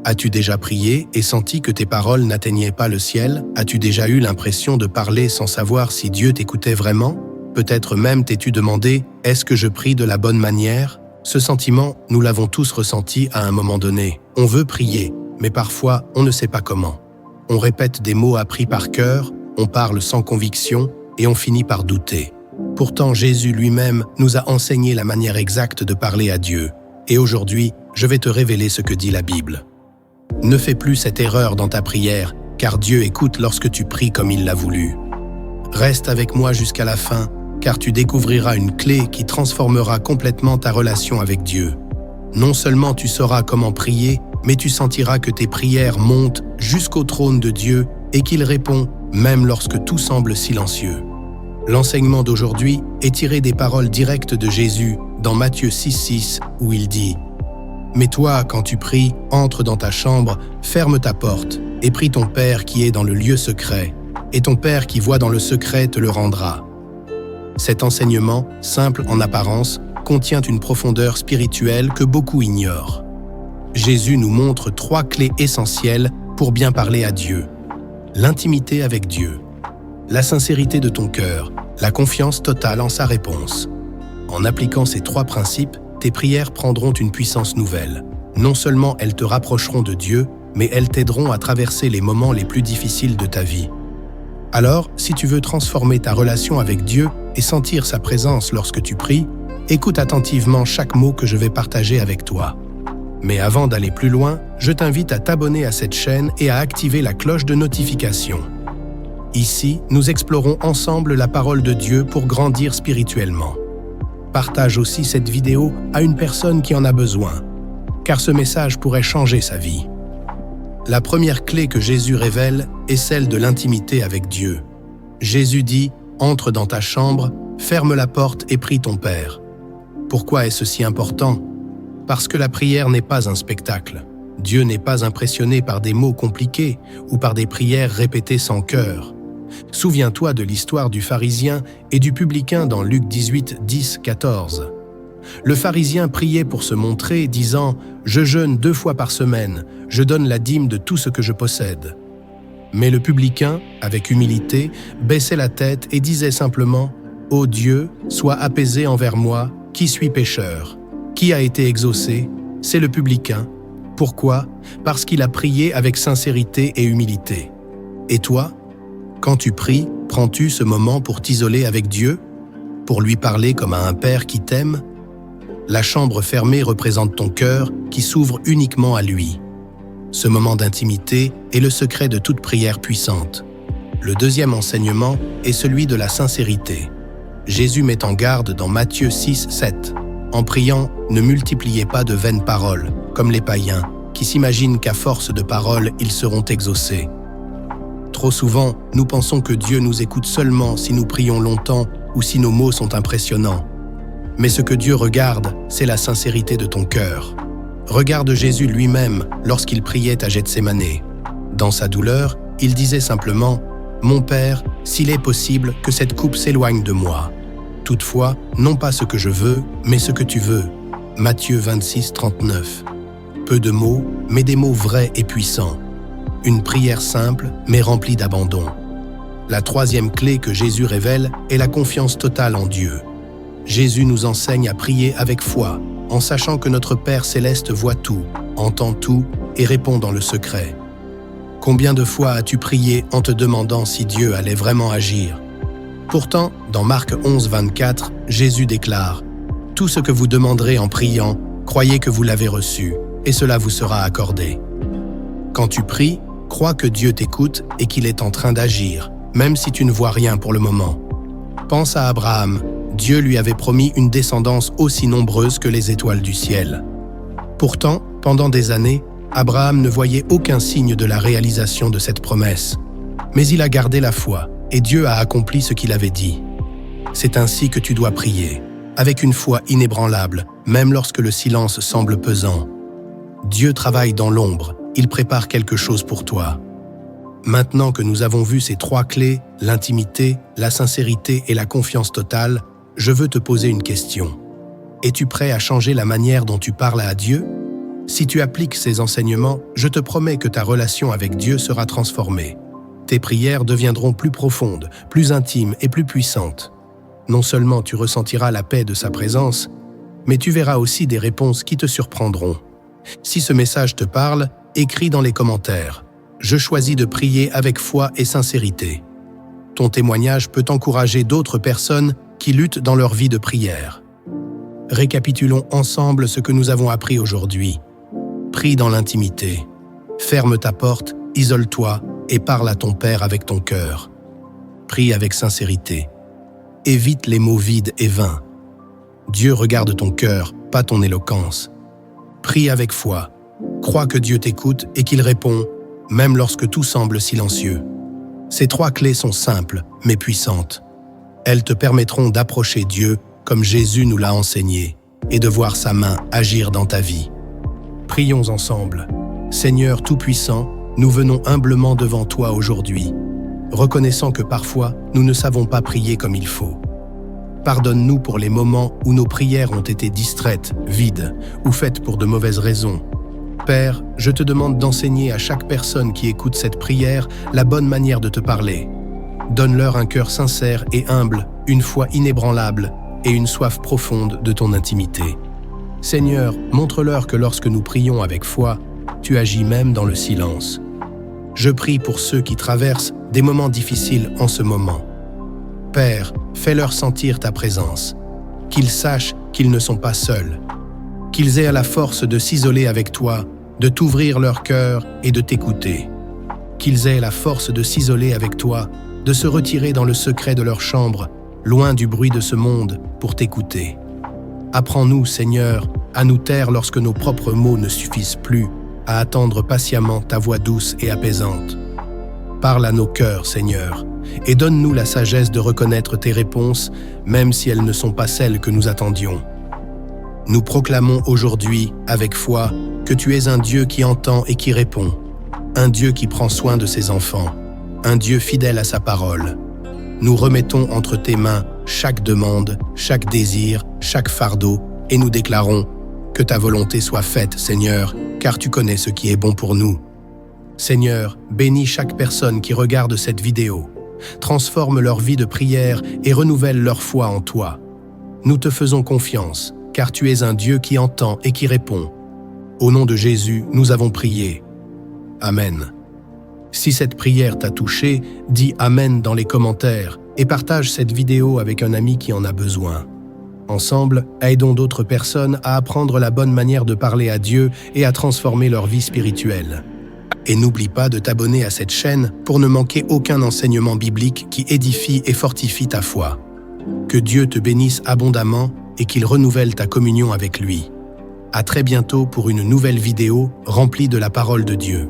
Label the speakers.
Speaker 1: As-tu déjà prié et senti que tes paroles n'atteignaient pas le ciel? As-tu déjà eu l'impression de parler sans savoir si Dieu t'écoutait vraiment? Peut-être même t'es-tu demandé « Est-ce que je prie de la bonne manière ?» Ce sentiment, nous l'avons tous ressenti à un moment donné. On veut prier, mais parfois on ne sait pas comment. On répète des mots appris par cœur, on parle sans conviction et on finit par douter. Pourtant, Jésus lui-même nous a enseigné la manière exacte de parler à Dieu. Et aujourd'hui, je vais te révéler ce que dit la Bible. Ne fais plus cette erreur dans ta prière, car Dieu écoute lorsque tu pries comme il l'a voulu. Reste avec moi jusqu'à la fin, car tu découvriras une clé qui transformera complètement ta relation avec Dieu. Non seulement tu sauras comment prier, mais tu sentiras que tes prières montent jusqu'au trône de Dieu et qu'il répond même lorsque tout semble silencieux. L'enseignement d'aujourd'hui est tiré des paroles directes de Jésus dans Matthieu 6,6 où il dit « Mais toi, quand tu pries, entre dans ta chambre, ferme ta porte et prie ton Père qui est dans le lieu secret, et ton Père qui voit dans le secret te le rendra. » Cet enseignement, simple en apparence, contient une profondeur spirituelle que beaucoup ignorent. Jésus nous montre 3 clés essentielles pour bien parler à Dieu. L'intimité avec Dieu, la sincérité de ton cœur, la confiance totale en sa réponse. En appliquant ces 3 principes, tes prières prendront une puissance nouvelle. Non seulement elles te rapprocheront de Dieu, mais elles t'aideront à traverser les moments les plus difficiles de ta vie. Alors, si tu veux transformer ta relation avec Dieu et sentir sa présence lorsque tu pries, écoute attentivement chaque mot que je vais partager avec toi. Mais avant d'aller plus loin, je t'invite à t'abonner à cette chaîne et à activer la cloche de notification. Ici, nous explorons ensemble la parole de Dieu pour grandir spirituellement. Partage aussi cette vidéo à une personne qui en a besoin, car ce message pourrait changer sa vie. La première clé que Jésus révèle est celle de l'intimité avec Dieu. Jésus dit « Entre dans ta chambre, ferme la porte et prie ton Père ». Pourquoi est-ce si important? Parce que la prière n'est pas un spectacle. Dieu n'est pas impressionné par des mots compliqués ou par des prières répétées sans cœur. Souviens-toi de l'histoire du pharisien et du publicain dans Luc 18, 10, 14. Le pharisien priait pour se montrer, disant « Je jeûne 2 fois par semaine, je donne la dîme de tout ce que je possède. » Mais le publicain, avec humilité, baissait la tête et disait simplement « Ô Dieu, sois apaisé envers moi, qui suis pécheur. » Qui a été exaucé? C'est le publicain. Pourquoi? Parce qu'il a prié avec sincérité et humilité. Et toi? Quand tu pries, prends-tu ce moment pour t'isoler avec Dieu? Pour lui parler comme à un père qui t'aime? La chambre fermée représente ton cœur qui s'ouvre uniquement à lui. Ce moment d'intimité est le secret de toute prière puissante. Le deuxième enseignement est celui de la sincérité. Jésus met en garde dans Matthieu 6, 7. En priant, ne multipliez pas de vaines paroles, comme les païens, qui s'imaginent qu'à force de paroles, ils seront exaucés. Trop souvent, nous pensons que Dieu nous écoute seulement si nous prions longtemps ou si nos mots sont impressionnants. Mais ce que Dieu regarde, c'est la sincérité de ton cœur. Regarde Jésus lui-même lorsqu'il priait à Gethsémane. Dans sa douleur, il disait simplement « Mon Père, s'il est possible que cette coupe s'éloigne de moi. Toutefois, non pas ce que je veux, mais ce que tu veux. » Matthieu 26, 39. Peu de mots, mais des mots vrais et puissants. Une prière simple, mais remplie d'abandon. La troisième clé que Jésus révèle est la confiance totale en Dieu. Jésus nous enseigne à prier avec foi, en sachant que notre Père céleste voit tout, entend tout et répond dans le secret. Combien de fois as-tu prié en te demandant si Dieu allait vraiment agir? Pourtant, dans Marc 11, 24, Jésus déclare « Tout ce que vous demanderez en priant, croyez que vous l'avez reçu, et cela vous sera accordé. » Quand tu pries, crois que Dieu t'écoute et qu'il est en train d'agir, même si tu ne vois rien pour le moment. Pense à Abraham. Dieu lui avait promis une descendance aussi nombreuse que les étoiles du ciel. Pourtant, pendant des années, Abraham ne voyait aucun signe de la réalisation de cette promesse. Mais il a gardé la foi, et Dieu a accompli ce qu'il avait dit. C'est ainsi que tu dois prier, avec une foi inébranlable, même lorsque le silence semble pesant. Dieu travaille dans l'ombre, il prépare quelque chose pour toi. Maintenant que nous avons vu ces 3 clés, l'intimité, la sincérité et la confiance totale, je veux te poser une question. Es-tu prêt à changer la manière dont tu parles à Dieu? Si tu appliques ces enseignements, je te promets que ta relation avec Dieu sera transformée. Tes prières deviendront plus profondes, plus intimes et plus puissantes. Non seulement tu ressentiras la paix de sa présence, mais tu verras aussi des réponses qui te surprendront. Si ce message te parle, écris dans les commentaires « Je choisis de prier avec foi et sincérité ». Ton témoignage peut encourager d'autres personnes qui luttent dans leur vie de prière. Récapitulons ensemble ce que nous avons appris aujourd'hui. Prie dans l'intimité. Ferme ta porte, isole-toi et parle à ton Père avec ton cœur. Prie avec sincérité. Évite les mots vides et vains. Dieu regarde ton cœur, pas ton éloquence. Prie avec foi. Crois que Dieu t'écoute et qu'il répond, même lorsque tout semble silencieux. Ces 3 clés sont simples, mais puissantes. Elles te permettront d'approcher Dieu comme Jésus nous l'a enseigné et de voir sa main agir dans ta vie. Prions ensemble. Seigneur Tout-Puissant, nous venons humblement devant toi aujourd'hui, reconnaissant que parfois nous ne savons pas prier comme il faut. Pardonne-nous pour les moments où nos prières ont été distraites, vides ou faites pour de mauvaises raisons. Père, je te demande d'enseigner à chaque personne qui écoute cette prière la bonne manière de te parler. Donne-leur un cœur sincère et humble, une foi inébranlable et une soif profonde de ton intimité. Seigneur, montre-leur que lorsque nous prions avec foi, tu agis même dans le silence. Je prie pour ceux qui traversent des moments difficiles en ce moment. Père, fais-leur sentir ta présence, qu'ils sachent qu'ils ne sont pas seuls, qu'ils aient la force de s'isoler avec toi, de t'ouvrir leur cœur et de t'écouter, qu'ils aient la force de s'isoler avec toi, de se retirer dans le secret de leur chambre, loin du bruit de ce monde, pour t'écouter. Apprends-nous, Seigneur, à nous taire lorsque nos propres mots ne suffisent plus, à attendre patiemment ta voix douce et apaisante. Parle à nos cœurs, Seigneur, et donne-nous la sagesse de reconnaître tes réponses, même si elles ne sont pas celles que nous attendions. Nous proclamons aujourd'hui, avec foi, que tu es un Dieu qui entend et qui répond, un Dieu qui prend soin de ses enfants, un Dieu fidèle à sa parole. Nous remettons entre tes mains chaque demande, chaque désir, chaque fardeau, et nous déclarons que ta volonté soit faite, Seigneur, car tu connais ce qui est bon pour nous. Seigneur, bénis chaque personne qui regarde cette vidéo. Transforme leur vie de prière et renouvelle leur foi en toi. Nous te faisons confiance, car tu es un Dieu qui entend et qui répond. Au nom de Jésus, nous avons prié. Amen. Si cette prière t'a touché, dis Amen dans les commentaires et partage cette vidéo avec un ami qui en a besoin. Ensemble, aidons d'autres personnes à apprendre la bonne manière de parler à Dieu et à transformer leur vie spirituelle. Et n'oublie pas de t'abonner à cette chaîne pour ne manquer aucun enseignement biblique qui édifie et fortifie ta foi. Que Dieu te bénisse abondamment et qu'il renouvelle ta communion avec lui. À très bientôt pour une nouvelle vidéo remplie de la parole de Dieu.